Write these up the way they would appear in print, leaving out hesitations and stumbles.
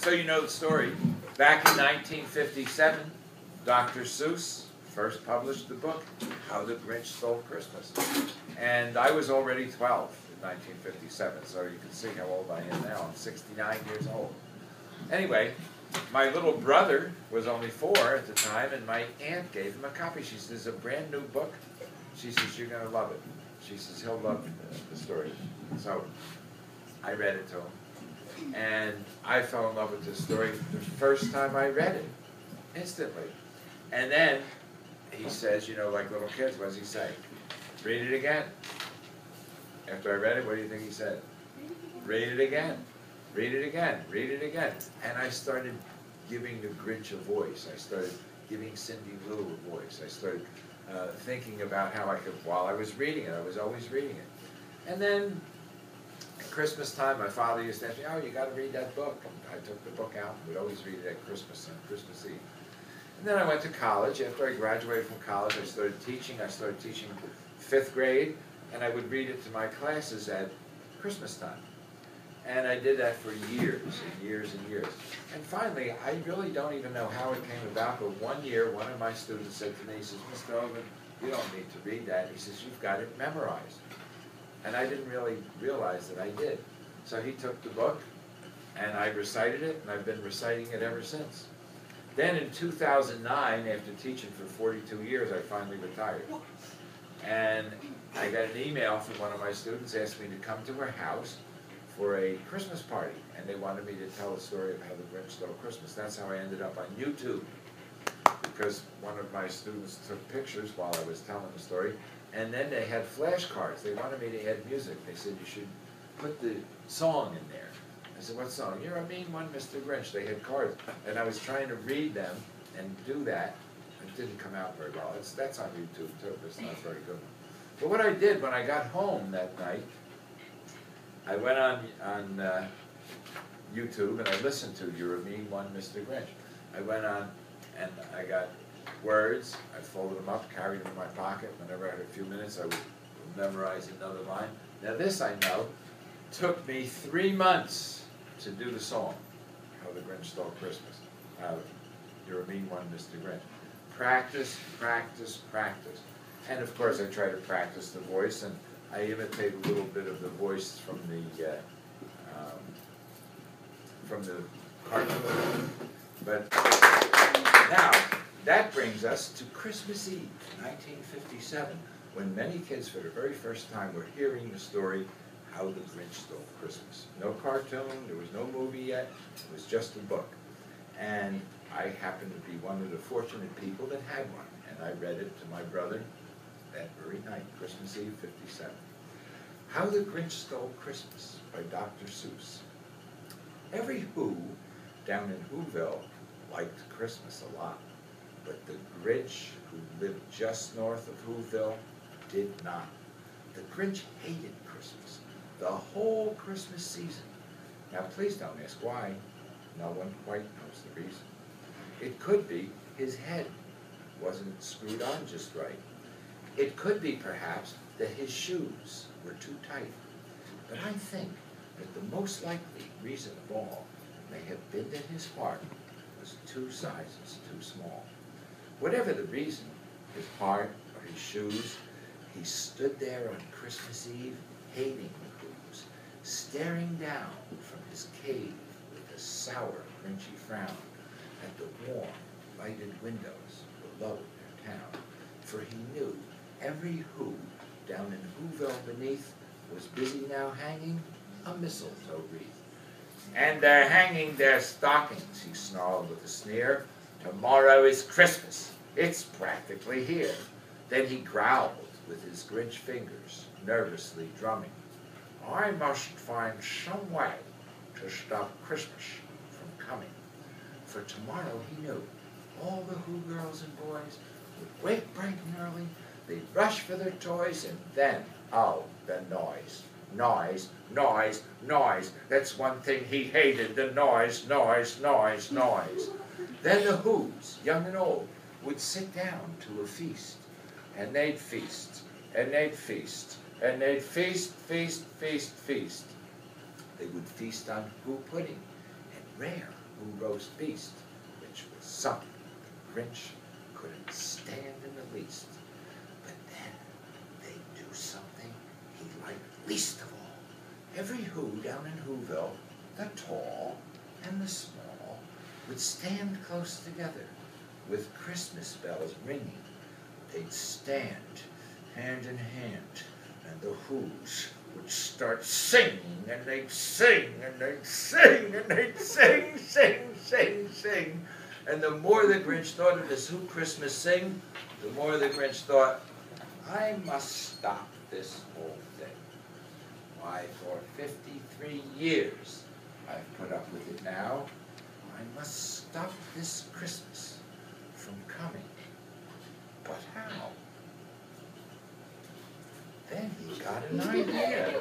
So you know the story. Back in 1957, Dr. Seuss first published the book, How the Grinch Stole Christmas. And I was already 12 in 1957, so you can see how old I am now. I'm 69 years old. Anyway, my little brother was only 4 at the time, and my aunt gave him a copy. She says, "It's a brand new book." She says, "You're going to love it." She says, "He'll love the story." So I read it to him, and I fell in love with this story the first time I read it, instantly. And then he says, you know, like little kids, what does he say? "Read it again." After I read it, what do you think he said? "Read it again. Read it again. Read it again." And I started giving the Grinch a voice. I started giving Cindy Lou a voice. I started thinking about how I could, while I was reading it, I was always reading it. And then at Christmas time, my father used to ask me, "Oh, you got to read that book." And I took the book out and would always read it at Christmas and Christmas Eve. And then I went to college. After I graduated from college, I started teaching. I started teaching 5th grade, and I would read it to my classes at Christmas time. And I did that for years and years and years. And finally, I really don't even know how it came about, but one year, one of my students said to me, he says, "Mr. Hoagland, you don't need to read that." He says, "You've got it memorized." And I didn't really realize that I did. So he took the book, and I recited it, and I've been reciting it ever since. Then in 2009, after teaching for 42 years, I finally retired. And I got an email from one of my students asking me to come to her house for a Christmas party, and they wanted me to tell the story of how the Grinch stole Christmas. That's how I ended up on YouTube, because one of my students took pictures while I was telling the story, and then they had flashcards. They wanted me to add music. They said, "You should put the song in there." I said, "What song?" "You're a mean one, Mr. Grinch." They had cards, and I was trying to read them and do that. It didn't come out very well. That's on YouTube too. It's not very good. But what I did when I got home that night, I went on YouTube and I listened to "You're a Mean One, Mr. Grinch." I went on and I got words, I folded them up, carried them in my pocket. Whenever I had a few minutes, I would memorize another line. Now this, I know, took me 3 months to do the song, How the Grinch Stole Christmas. "You're a Mean One, Mr. Grinch." Practice, practice, practice. And of course I try to practice the voice, and I imitate a little bit of the voice from the cartoon. But now, that brings us to Christmas Eve, 1957, when many kids for the very first time were hearing the story, How the Grinch Stole Christmas. No cartoon, there was no movie yet, it was just a book. And I happened to be one of the fortunate people that had one, and I read it to my brother that very night, Christmas Eve, 57. How the Grinch Stole Christmas by Dr. Seuss. Every Who down in Whoville liked Christmas a lot, but the Grinch, who lived just north of Whoville, did not. The Grinch hated Christmas, the whole Christmas season. Now please don't ask why. No one quite knows the reason. It could be his head wasn't screwed on just right. It could be, perhaps, that his shoes were too tight. But I think that the most likely reason of all may have been that his heart was 2 sizes too small. Whatever the reason, his heart or his shoes, he stood there on Christmas Eve, hating the Who's, staring down from his cave with a sour, Grinchy frown at the warm, lighted windows below their town. For he knew every Who down in Whoville beneath was busy now hanging a mistletoe wreath. "And they're hanging their stockings," he snarled with a sneer. "Tomorrow is Christmas. It's practically here." Then he growled with his Grinch fingers, nervously drumming. "I must find some way to stop Christmas from coming." For tomorrow, he knew, all the Who girls and boys would wake bright and early, they'd rush for their toys, and then, oh, the noise. Noise, noise, noise. That's one thing he hated, the noise, noise, noise, noise. Then the Who's, young and old, would sit down to a feast, and they'd feast, and they'd feast, and they'd feast, feast, feast, feast. They would feast on Who pudding, and rare who roast beast, which was something the Grinch couldn't stand in the least. But then they'd do something he liked least of all. Every Who down in Whoville, the tall and the small, would stand close together with Christmas bells ringing. They'd stand hand in hand, and the Who's would start singing, and they'd sing, and they'd sing, and they'd sing, sing, sing, sing. And the more the Grinch thought of his Who Christmas sing, the more the Grinch thought, I must stop this whole thing. Why, for 53 years I've put up with it now. I must stop this Christmas from coming. But how? Then he got an idea.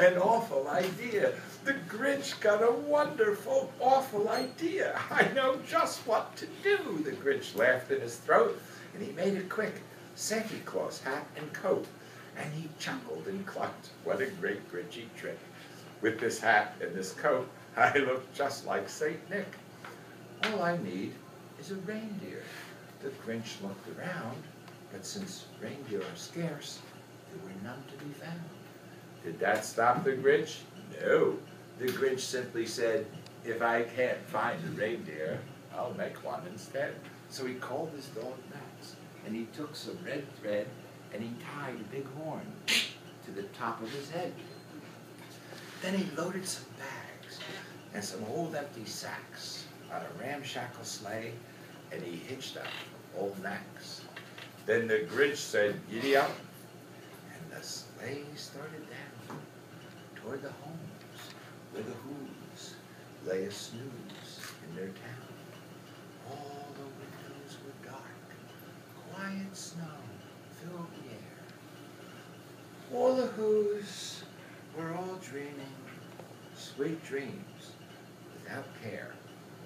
An awful idea. The Grinch got a wonderful, awful idea. I know just what to do. The Grinch laughed in his throat, and he made a quick Santa Claus hat and coat. And he chuckled and clucked. What a great Grinchy trick. With this hat and this coat, I look just like Saint Nick. All I need is a reindeer. The Grinch looked around, but since reindeer are scarce, there were none to be found. Did that stop the Grinch? No. The Grinch simply said, if I can't find a reindeer, I'll make one instead. So he called his dog Max, and he took some red thread, and he tied a big horn to the top of his head. Then he loaded some bags and some old empty sacks on a ramshackle sleigh, and he hitched up old Max. Then the Grinch said, giddy up, and the sleigh started down toward the homes where the Who's lay a snooze in their town. All the windows were dark, quiet snow filled the air. All the Who's were all dreaming sweet dreams without care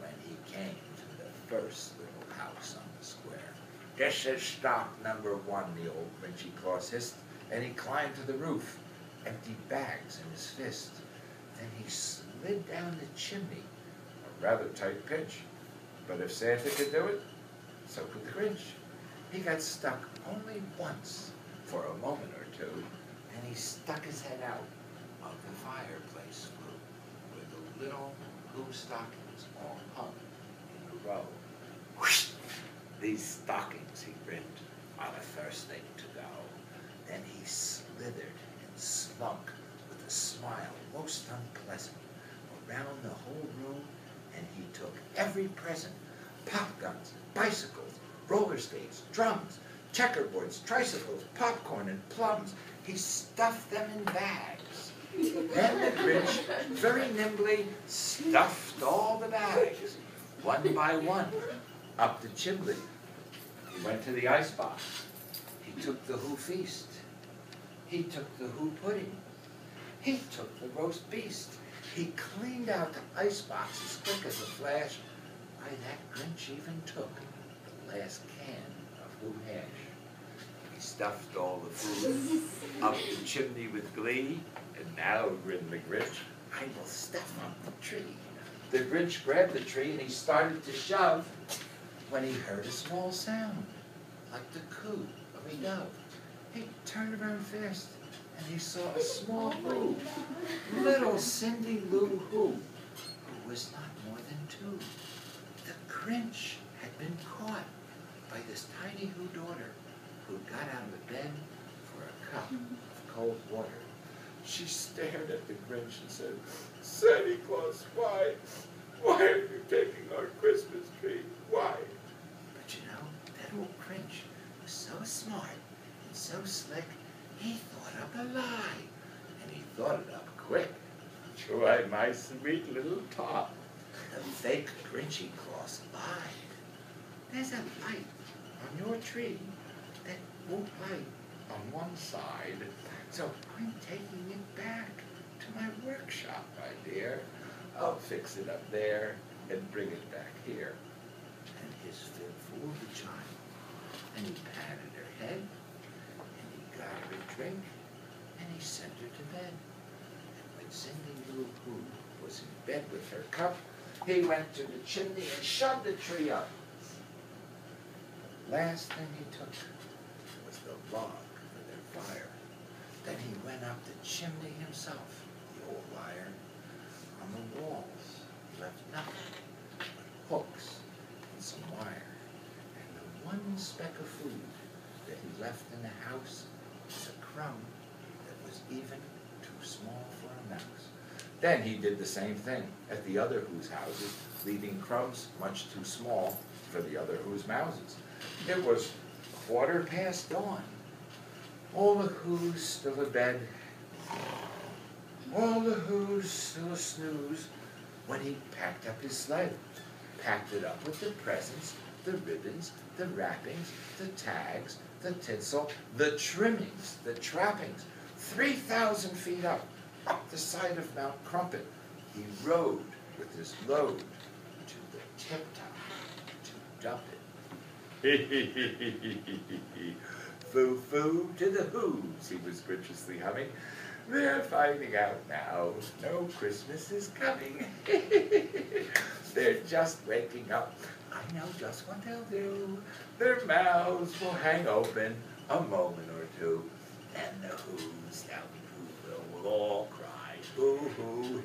when he came to the first little house on the square. This is stock number 1, the old Grinchy Claus hissed, and he climbed to the roof, empty bags in his fist. Then he slid down the chimney, a rather tight pinch. But if Santa could do it, so could the Grinch. He got stuck only once for a moment or two, and he stuck his head out of the fireplace flue, where the little Who stockings all hung in a row. Whoosh! These stockings, he grinned, are the first thing to go. Then he slithered and slunk with a smile most unpleasant around the whole room, and he took every present, pop guns, bicycles, roller skates, drums, checkerboards, tricycles, popcorn, and plums. He stuffed them in bags. Then the Grinch very nimbly stuffed all the bags, one by one, up the chimney. He went to the icebox. He took the Who feast. He took the Who pudding. He took the roast beast. He cleaned out the icebox as quick as a flash. Why, that Grinch even took the last can of Who hash. He stuffed all the food up the chimney with glee, and now, grinned the Grinch, I will stuff up the tree. The Grinch grabbed the tree and he started to shove when he heard a small sound, like the coo of a dove. He turned around fast and he saw a small Who, little Cindy Lou Who was not more than 2. The Grinch had been caught by this tiny Who daughter who got out of bed for a cup of cold water. She stared at the Grinch and said, Santa Claus, why? Why are you taking our Christmas tree? Why? But you know, that old Grinch was so smart and so slick, he thought up a lie. And he thought it up quick. Why, my sweet little tot, the fake Grinchy Claus lied. There's a light on your tree that won't light on one side. So I'm taking it back to my workshop, my dear. I'll fix it up there and bring it back here. And his fib fooled the child, and he patted her head, and he got her a drink, and he sent her to bed. And when Cindy Lou Who was in bed with her cup, he went to the chimney and shoved the tree up. Last thing he took was the log for their fire. Then he went up the chimney himself, the old liar. On the walls, he left nothing but hooks and some wire. And the one speck of food that he left in the house was a crumb that was even too small for a mouse. Then he did the same thing at the other Who's houses, leaving crumbs much too small for the other Who's mouses. It was 1/4 dawn. All the Who's still abed, all the Who's still a-snooze, when he packed up his sled, packed it up with the presents, the ribbons, the wrappings, the tags, the tinsel, the trimmings, the trappings. 3,000 feet up the side of Mount Crumpet, he rode with his load to the tip-top to dump it. Foo-foo to the Who's, he was graciously humming. They're finding out now, no Christmas is coming. They're just waking up. I know just what they'll do. Their mouths will hang open a moment or two, and the Who's down in Whoville will all cry, boo-hoo.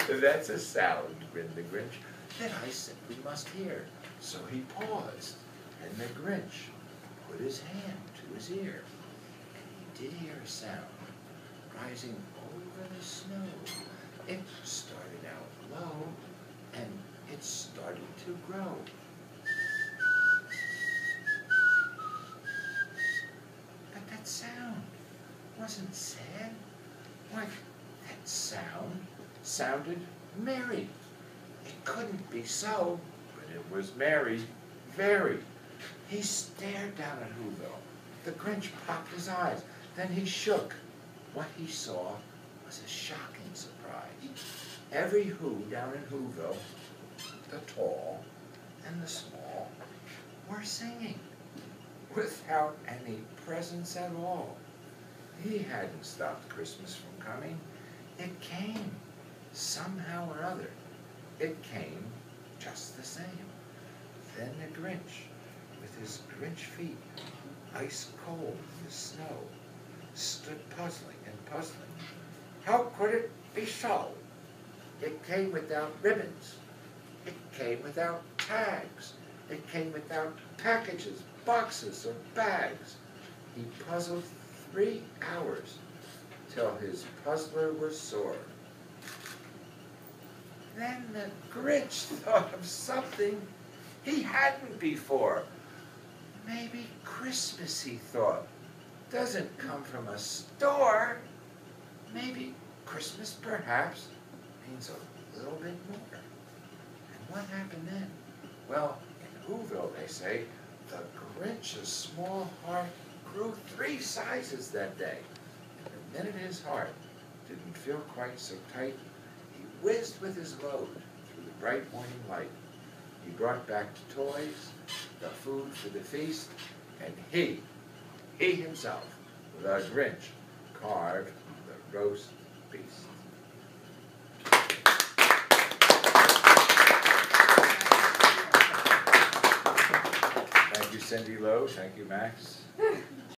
That's a sound, grinned the Grinch, that I simply must hear. So he paused, and the Grinch put his hand to his ear, and he did hear a sound rising over the snow. It started out low, and it started to grow. But that sound wasn't sad. Why, that sound sounded merry. It couldn't be so, but it was merry, very. He stared down at Whoville. The Grinch popped his eyes. Then he shook. What he saw was a shocking surprise. Every Who down in Whoville, the tall and the small, were singing without any presents at all. He hadn't stopped Christmas from coming. It came somehow or other. It came just the same. Then the Grinch, with his Grinch feet ice cold in the snow, stood puzzling and puzzling. How could it be so? It came without ribbons. It came without tags. It came without packages, boxes, or bags. He puzzled 3 hours till his puzzler was sore. Then the Grinch thought of something he hadn't before. Maybe Christmas, he thought, doesn't come from a store. Maybe Christmas, perhaps, means a little bit more. And what happened then? Well, in Whoville, they say, the Grinch's small heart grew 3 sizes that day. And the minute his heart didn't feel quite so tight, he whizzed with his load through the bright morning light. He brought back the toys, the food for the feast, and he himself, the Grinch, carved the roast beast. Thank you, Cindy Lowe. Thank you, Max.